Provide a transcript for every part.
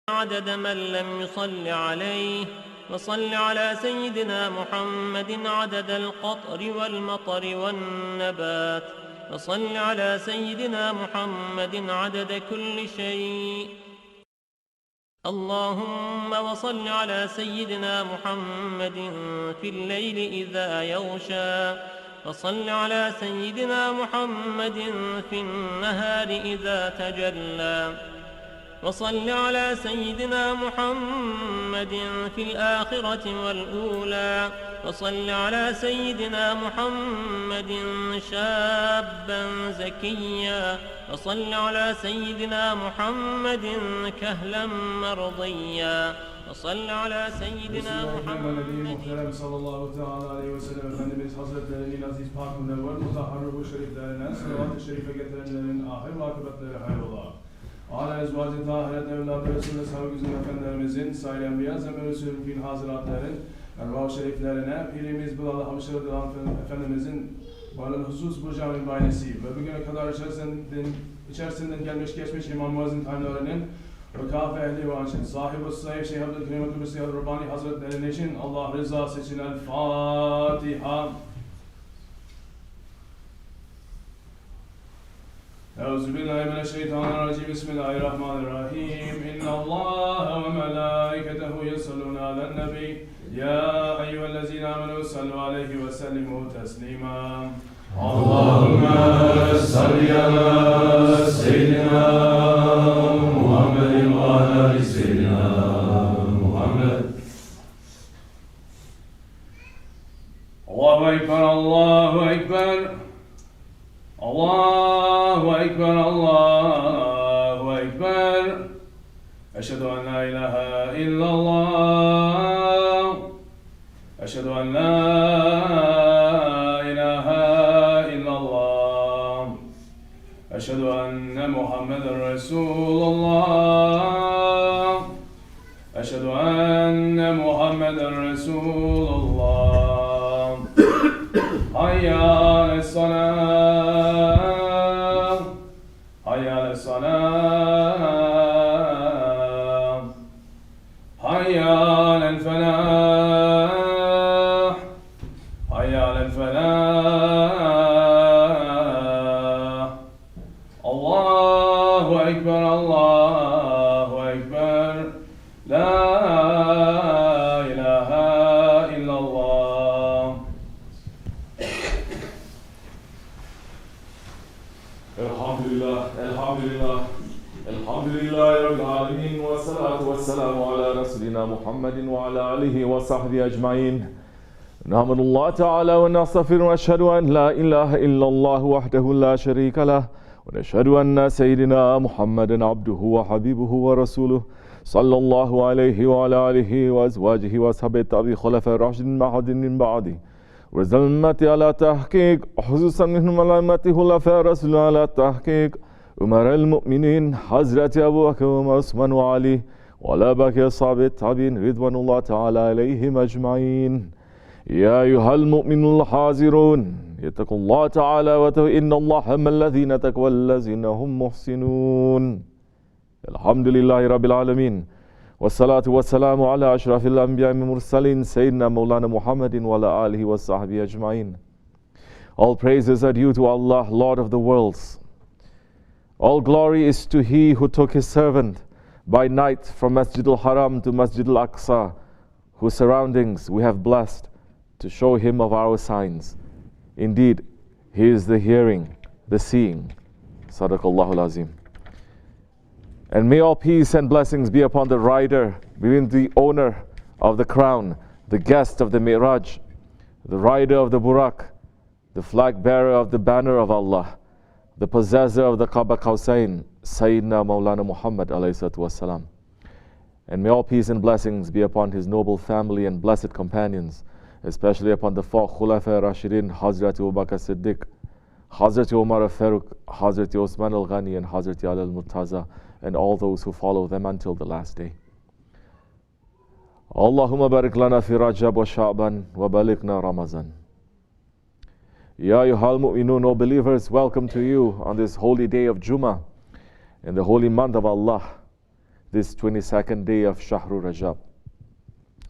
عدد من لم يصل عليه. وصل على سيدنا محمد عدد القطر والمطر والنبات. وصل على سيدنا محمد عدد كل شيء. اللهم وصل على سيدنا محمد في الليل إذا يغشى. وصل على سيدنا محمد في النهار إذا تجلى. وصل على سيدنا محمد في الآخرة والأولى. وصل على سيدنا محمد شابا زكيا. وصل على سيدنا محمد كهلا مرضيا. وصل على سيدنا محمد صلى الله تعالى عليه وسلم. Efendimiz Hazretlerinin aziz pak münevver mutahharruhu şeriflerinden salavat-ı şerife getirenlerin ahir ve akıbetleri hayrola. Âlâ ezvâc-ı tahiret evlâd-ı Resulü Sahabe Güzin Efendilerimizin, sair enbiya zemin Resulü fil haziratlerin ervâh-ı şeriflerine, pirimiz Bilal-ı Habeşi Efendimizin varlığın husus bu cami mübaynesi ve bugüne kadar içerisinden gelmiş geçmiş İmam Muazzin talimlerinin ve kâfe ehli ve anşin sahibi sahip Şeyh Abdülkerim Abdülmesih Rabbani Hazretlerinin için Allah rızası için El-Fatiha. Euzubillahimineşşeytanirracim. Bismillahirrahmanirrahim. İnnallâhe ve melâiketehu yusallûne alen-nebî. Ya eyyühellezîne âmenû sallu aleyhi ve sellimû teslîmâ. Allahümme salli ala seyyidina Muhammedin ve ala seyyidina Muhammed. Allahu Ekber, Allahu Ekber. Allahu Ekber, Allahu Ekber. Eşhedü en la ilahe illallah. Eşhedü en la ilahe illallah. Eşhedü enne Muhammeden Resulullah. Eşhedü enne Muhammeden Resulullah. Hayya aleyhissalam. Hayya aleyhissalam. Hayya aleyhissalam. Hayya aleyhissalam. Allahu Ekber, Allahu Ekber. La ilahe illallah. Elhamdülillah, elhamdülillah. Elhamdülillahi Rabbil alemin ve salatu ve selamu ala Resulina Muhammedin ve ala alihi ve sahbihi ecmain. Nahmedullah Teala ve nastağfiru ve eşhedü en la ilahe illallah vahdehu la şerike leh ve neşhedü enne seyyidina Muhammeden abduhu ve habibuhu ve resuluh sallallahu aleyhi ve ala alihi ve ezvacihi ve sahabe tabi khulafe raşidin mahadin min ba'di ve zelmeti ala tahkik hususan minhum alameti hulafe resulü ala tahkik Ömer el-Mu'minin Hazreti Ebu Bakr ve Osman ve Ali ve la baki sahabe tabi'in ridvanullah teala aleyhim ecmain. Ya eyyuhel mu'minul hazirun yettakullah teala ve tev innallaha mellezine tekvellezine hum muhsinun. Elhamdülillahi Rabbil alemin. Ve salatu ve selamu ala aşrafil enbiya ve mursalin seyyidina Mevlana Muhammedin ve ala alihi ve sahbihi ecmain. All praises are due to Allah, Lord of the worlds. All glory is to He who took His servant by night from Masjid al-Haram to Masjid al-Aqsa, whose surroundings we have blessed to show Him of our signs. Indeed, He is the hearing, the seeing. Sadaqallahul Azim. And may all peace and blessings be upon the rider, be the owner of the crown, the guest of the Mi'raj, the rider of the Burak, the flag bearer of the banner of Allah, the possessor of the Qaba Qawsain, Sayyidina Mawlana Muhammad alayhi salatu wassalam. And may all peace and blessings be upon his noble family and blessed companions, especially upon the four Khulafa Rashidin, Hazrat Abu Bakr Siddiq, Hazrat Umar al-Faruq, Hazrat Osman al-Ghani, and Hazrat Ali al-Murtaza, and all those who follow them until the last day. Allahumma barik lana fi Rajab wa Sha'ban wa balikna Ramazan. Ya ayyuhal mu'minun, O believers, welcome to you on this holy day of Jummah, in the holy month of Allah. this 22nd day of Shahru Rajab.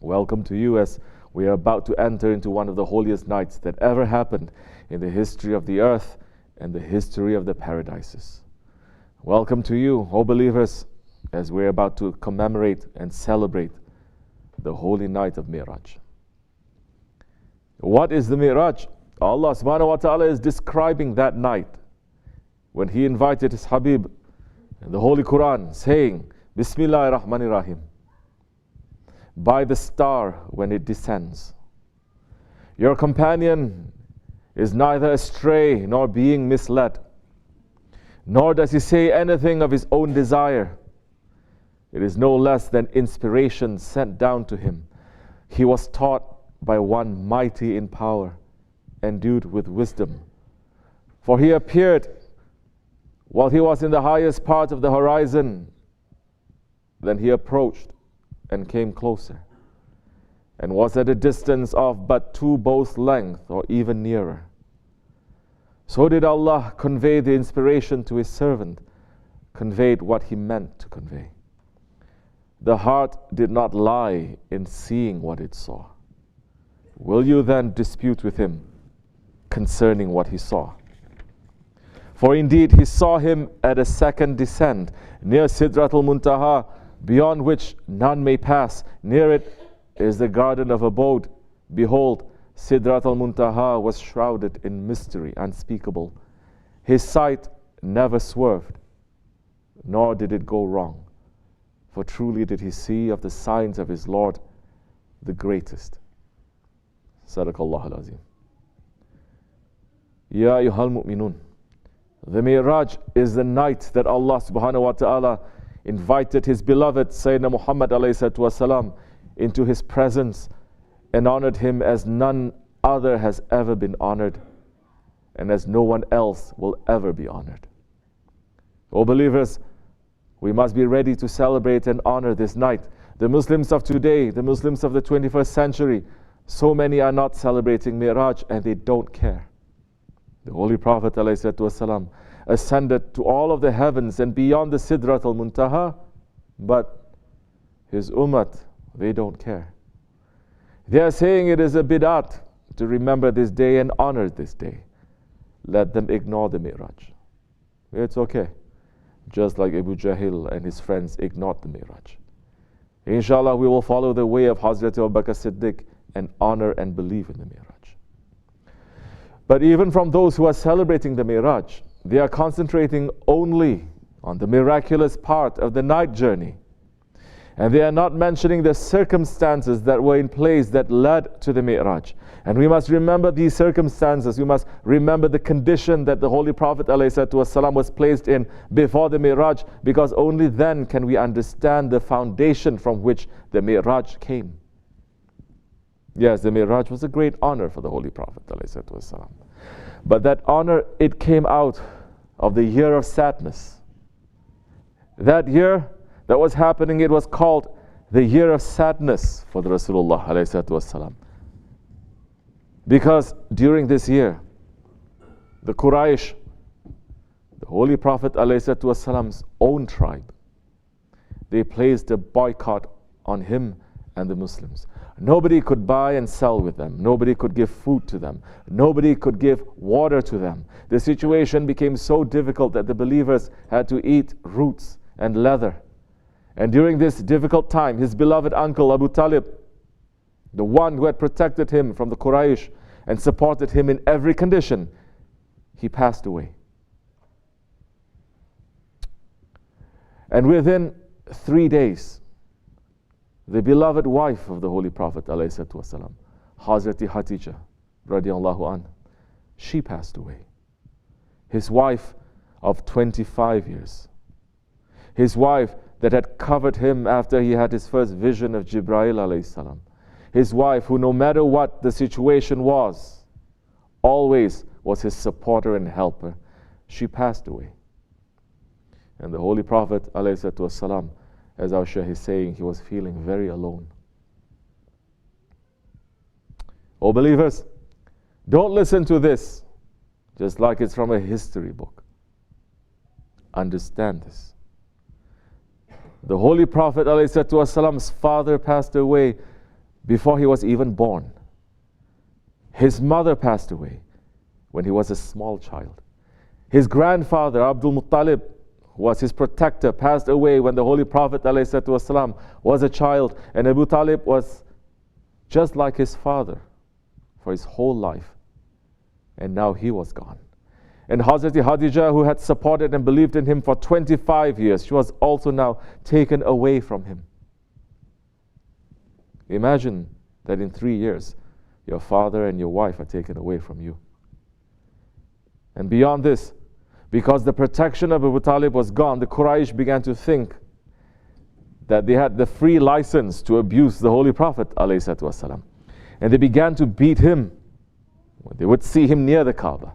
Welcome to you as we are about to enter into one of the holiest nights that ever happened in the history of the earth and the history of the paradises. Welcome to you, O believers, as we're about to commemorate and celebrate the holy night of Mi'raj. What is the Mi'raj? Allah subhanahu wa ta'ala is describing that night when He invited His Habib in the Holy Quran, saying, Bismillahir Rahmanir Rahim, by the star when it descends. Your companion is neither astray nor being misled, nor does he say anything of his own desire. It is no less than inspiration sent down to him. He was taught by one mighty in power, endued with wisdom. For he appeared while he was in the highest part of the horizon. Then he approached and came closer, and was at a distance of but 2 bows' length or even nearer. So did Allah convey the inspiration to His servant, conveyed what He meant to convey. The heart did not lie in seeing what it saw. Will you then dispute with him concerning what he saw? For indeed he saw him at a second descent, near Sidratul Muntaha, beyond which none may pass. Near it is the garden of abode. Behold, Sidratul Muntaha was shrouded in mystery unspeakable. His sight never swerved, nor did it go wrong. For truly did he see of the signs of his Lord the greatest. Sadaqallahu al-Azim. Ya ayyuhal mu'minun. The Mi'raj is the night that Allah subhanahu wa ta'ala invited His beloved Sayyidina Muhammad alayhi wasalam into His presence and honored him as none other has ever been honored, and as no one else will ever be honored. O believers, we must be ready to celebrate and honor this night. The Muslims of today, the Muslims of the 21st century, so many are not celebrating Mi'raj and they don't care. The Holy Prophet ﷺ ascended to all of the heavens and beyond the Sidratul Muntaha, but his ummah, they don't care. They are saying it is a bid'at to remember this day and honor this day. Let them ignore the Mi'raj. It's okay. Just like Abu Jahl and his friends ignored the Mi'raj. Inshallah, we will follow the way of Hazrat Abu Bakr Siddiq and honor and believe in the Mi'raj. But even from those who are celebrating the Mi'raj, they are concentrating only on the miraculous part of the night journey. And they are not mentioning the circumstances that were in place that led to the Mi'raj. And we must remember these circumstances. We must remember the condition that the Holy Prophet ﷺ was placed in before the Mi'raj, because only then can we understand the foundation from which the Mi'raj came. Yes, the Mi'raj was a great honor for the Holy Prophet ﷺ. But that honor, it came out of the year of sadness. That year that was happening, it was called the year of sadness for the Rasulullah ﷺ. Because during this year, the Quraysh, the Holy Prophet ﷺ's own tribe, they placed a boycott on him and the Muslims. Nobody could buy and sell with them. Nobody could give food to them. Nobody could give water to them. The situation became so difficult that the believers had to eat roots and leather. And during this difficult time, his beloved uncle Abu Talib, the one who had protected him from the Quraysh and supported him in every condition, he passed away. And within 3 days, the beloved wife of the Holy Prophet ﷺ, Hazrati Khatija radiallahu anh, she passed away. His wife of 25 years. His wife that had covered him after he had his first vision of Jibreel alayhi salam. His wife who, no matter what the situation was, always was his supporter and helper. She passed away. And the Holy Prophet ﷺ, as our Shaykh is saying, he was feeling very alone. Oh believers, don't listen to this just like it's from a history book. Understand this. The Holy Prophet ﷺ's father passed away before he was even born. His mother passed away when he was a small child. His grandfather, Abdul Muttalib, who was his protector, passed away when the Holy Prophet ﷺ was a child. And Abu Talib was just like his father for his whole life. And now he was gone. And Hazrat Khadija, who had supported and believed in him for 25 years, she was also now taken away from him. Imagine that in 3 years, your father and your wife are taken away from you. And beyond this, because the protection of Abu Talib was gone, the Quraysh began to think that they had the free license to abuse the Holy Prophet ﷺ. And they began to beat him when they would see him near the Kaaba.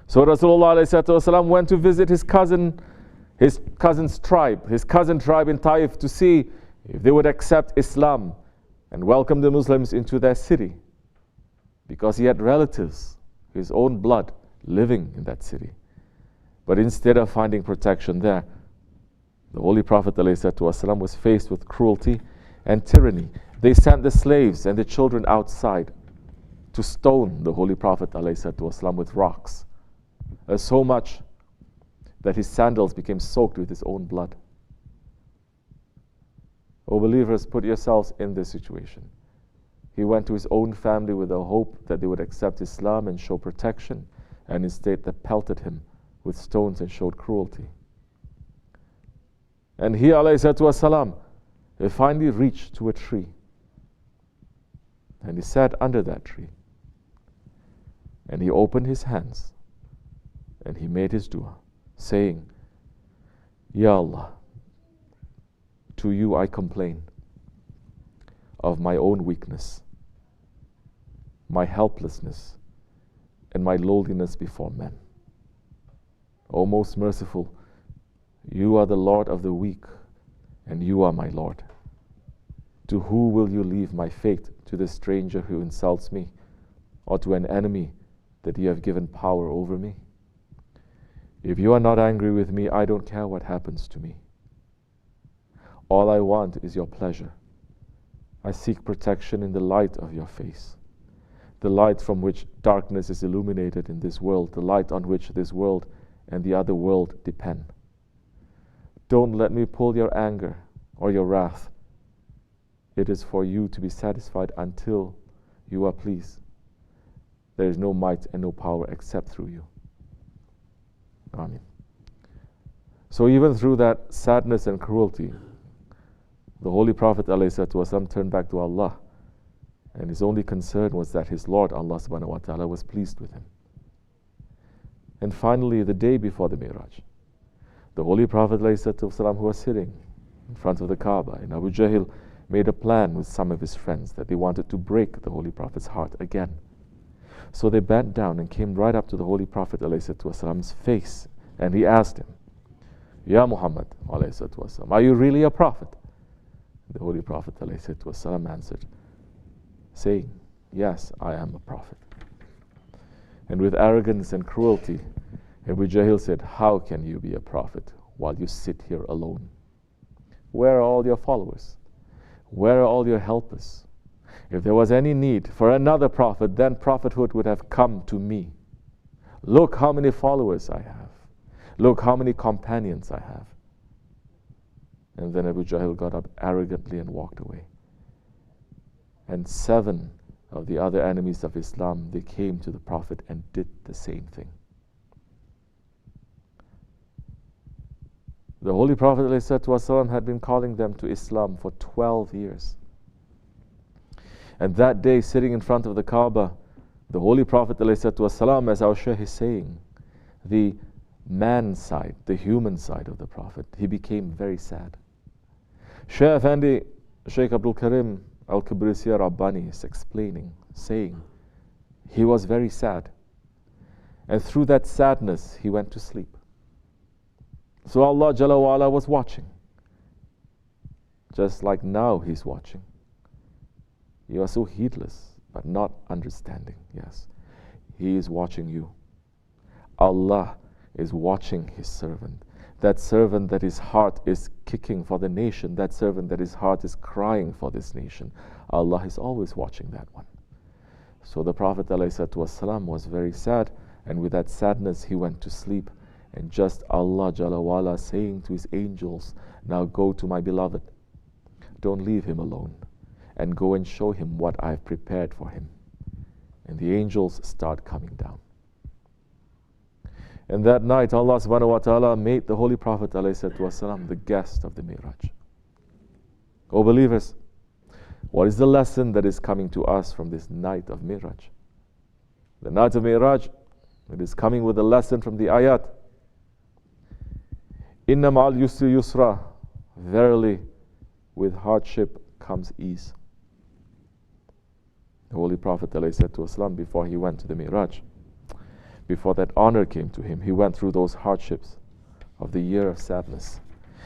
So Rasulullah ﷺ went to visit his cousin's tribe in Taif, to see if they would accept Islam and welcome the Muslims into their city, because he had relatives, his own blood, living in that city. But instead of finding protection there, the Holy Prophet ﷺ was faced with cruelty and tyranny. They sent the slaves and the children outside to stone the Holy Prophet ﷺ with rocks, so much that his sandals became soaked with his own blood. O believers, put yourselves in this situation. He went to his own family with the hope that they would accept Islam and show protection, and instead they pelted him with stones and showed cruelty. And he, ﷺ, he finally reached to a tree, and he sat under that tree, and he opened his hands, and he made his dua, saying, Ya Allah, to you I complain of my own weakness, my helplessness, and my lowliness before men. O most merciful, you are the Lord of the weak, and you are my Lord. To who will you leave my fate? To the stranger who insults me, or to an enemy that you have given power over me? If you are not angry with me, I don't care what happens to me. All I want is your pleasure. I seek protection in the light of your face, the light from which darkness is illuminated in this world, the light on which this world and the other world depend. Don't let me pull your anger or your wrath. It is for you to be satisfied until you are pleased. There is no might and no power except through you. Amen. So even through that sadness and cruelty, the Holy Prophet ﷺ turned back to Allah, and his only concern was that his Lord, Allah subhanahu wa ta'ala, was pleased with him. And finally, the day before the Mi'raj, the Holy Prophet ﷺ, who was sitting in front of the Kaaba, and Abu Jahl made a plan with some of his friends that they wanted to break the Holy Prophet's heart again. So they bent down and came right up to the Holy Prophet ﷺ's face, and he asked him, Ya Muhammad ﷺ, are you really a prophet? The Holy Prophet ﷺ answered, saying, yes, I am a prophet. And with arrogance and cruelty, Abu Jahl said, how can you be a prophet while you sit here alone? Where are all your followers? Where are all your helpers? If there was any need for another prophet, then prophethood would have come to me. Look how many followers I have. Look how many companions I have. And then Abu Jahl got up arrogantly and walked away. And 7 of the other enemies of Islam, they came to the Prophet and did the same thing. The Holy Prophet ﷺ had been calling them to Islam for 12 years. And that day, sitting in front of the Kaaba, the Holy Prophet ﷺ, as our Shaykh is saying, the man side, the human side of the Prophet, he became very sad. Shaykh Effendi, Shaykh Abdul Karim Al-Kibrisiya Rabbani is explaining, saying, he was very sad. And through that sadness, he went to sleep. So Allah Jalla wa Ala was watching. Just like now He's watching. You are so heedless, but not understanding. Yes, He is watching you. Allah is watching His servant. that servant that his heart is kicking for the nation, that servant that his heart is crying for this nation. Allah is always watching that one. So the Prophet ﷺ was very sad, and with that sadness he went to sleep. And just Allah Jalla wa'ala saying to his angels, now go to my beloved, don't leave him alone, and go and show him what I've prepared for him. And the angels start coming down. And that night Allah subhanahu wa ta'ala made the Holy Prophet ﷺ the guest of the Mi'raj. O believers, what is the lesson that is coming to us from this night of Mi'raj? The night of Mi'raj, it is coming with a lesson from the ayat. Inna ma'al yusri yusra. Verily, with hardship comes ease. The Holy Prophet ﷺ, before he went to the Mi'raj, before that honor came to him, he went through those hardships of the year of sadness.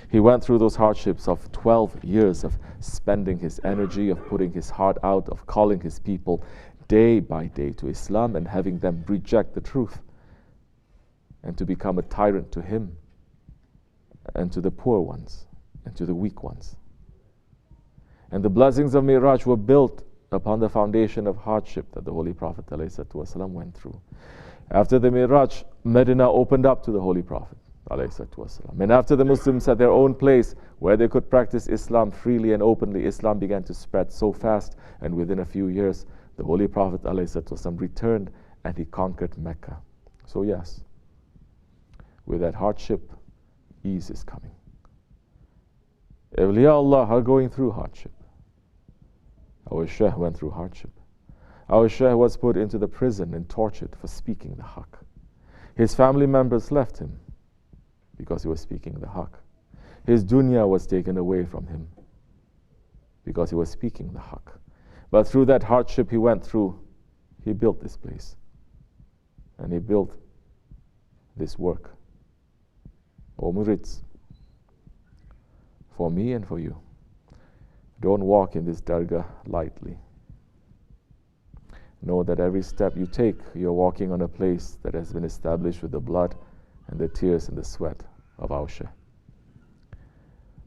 He went through those hardships of 12 years of spending his energy, of putting his heart out, of calling his people day by day to Islam and having them reject the truth and to become a tyrant to him and to the poor ones and to the weak ones. And the blessings of Mi'raj were built upon the foundation of hardship that the Holy Prophet ﷺ went through. After the Mi'raj, Medina opened up to the Holy Prophet ﷺ. And after the Muslims had their own place where they could practice Islam freely and openly, Islam began to spread so fast, and within a few years, the Holy Prophet ﷺ returned and he conquered Mecca. So yes, with that hardship, ease is coming. Awliya Allah are going through hardship. Our Shaykh went through hardship. Our Shaykh was put into the prison and tortured for speaking the haqq. His family members left him because he was speaking the haqq. His dunya was taken away from him because he was speaking the haqq. But through that hardship he went through, he built this place. And he built this work. O murids, for me and for you, don't walk in this dargah lightly. Know that every step you take, you're walking on a place that has been established with the blood and the tears and the sweat of our Shaykh.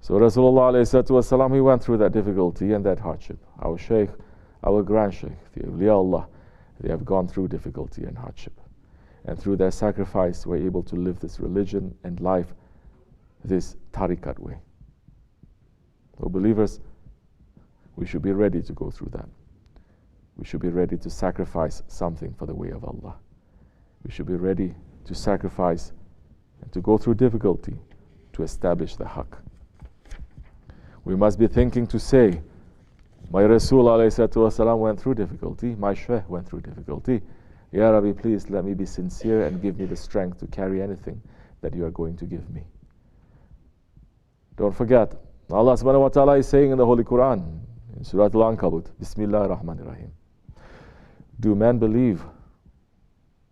So Rasulullah ﷺ, he went through that difficulty and that hardship. Our Shaykh, our grand Shaykh, the Awliya Allah, they have gone through difficulty and hardship. And through their sacrifice, we're able to live this religion and life this tariqat way. So believers, we should be ready to go through that. We should be ready to sacrifice something for the way of Allah. We should be ready to sacrifice and to go through difficulty to establish the haqq. We must be thinking to say, my Rasul ﷺ went through difficulty, my Shaykh went through difficulty. Ya Rabbi, please let me be sincere and give me the strength to carry anything that you are going to give me. Don't forget, Allah subhanahu wa ta'ala is saying in the Holy Quran, in Surah Al-Ankabut, Bismillah ar-Rahman ar-Rahim. Do men believe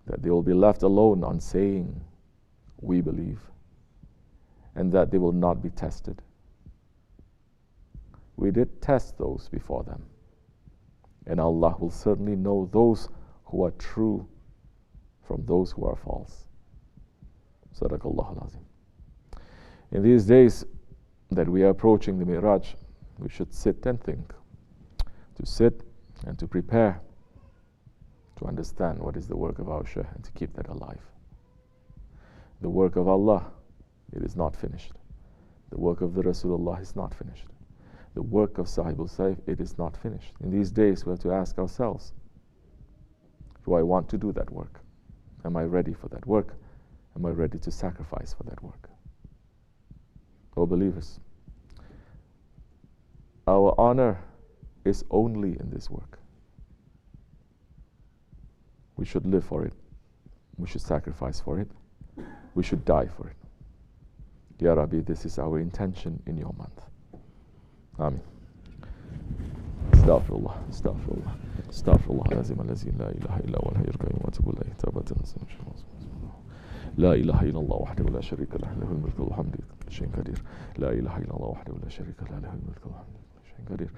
that they will be left alone on saying, we believe, and that they will not be tested? We did test those before them, and Allah will certainly know those who are true from those who are false. Sadaqallahu al-Azim. In these days that we are approaching the Mi'raj, we should sit and think, to sit and to prepare to understand what is the work of our Shaykh and to keep that alive. The work of Allah, it is not finished. The work of the Rasulullah is not finished. The work of Sahibul Sayf, it is not finished. In these days we have to ask ourselves, do I want to do that work? Am I ready for that work? Am I ready to sacrifice for that work? O believers, our honor is only in this work. We should live for it. We should sacrifice for it. We should die for it. Ya Rabbi, this is our intention in your month. Ameen. Astaghfirullah, astaghfirullah, astaghfirullah, lazim al-lazim, la ilaha illa huwa al-hayyul qayyum wa atubu ilayhi tawbatan nasuha. لا إله إلا الله وحده لا شريك له له الملك والحمد شيء قدير لا إله إلا الله وحده لا شريك له له الملك والحمد شيء قدير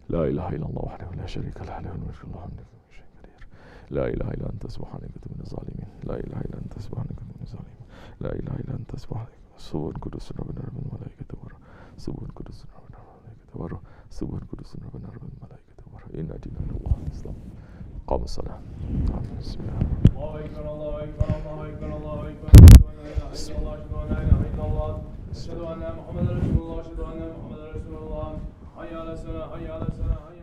لا إله إلا الله وحده لا شريك له له الملك والحمد شيء قدير لا إله إلا أنت سبحانك كنت من الظالمين لا إله إلا أنت سبحانك كنت من الظالمين لا إله إلا أنت سبحانك سبوح القدس ربنا رب الملائكة والروح سبوح القدس ربنا رب الملائكة والروح سبوح القدس ربنا رب الملائكة والروح إنا ديننا الله الإسلام قام الصلاة بسم الله الله أكبر الله أكبر الله أكبر الله أكبر أشهد أن لا إله إلا الله أشهد أن محمدا رسول الله أشهد أن محمدا رسول الله حي على الصلاة حي على الصلاة حي على الصلاة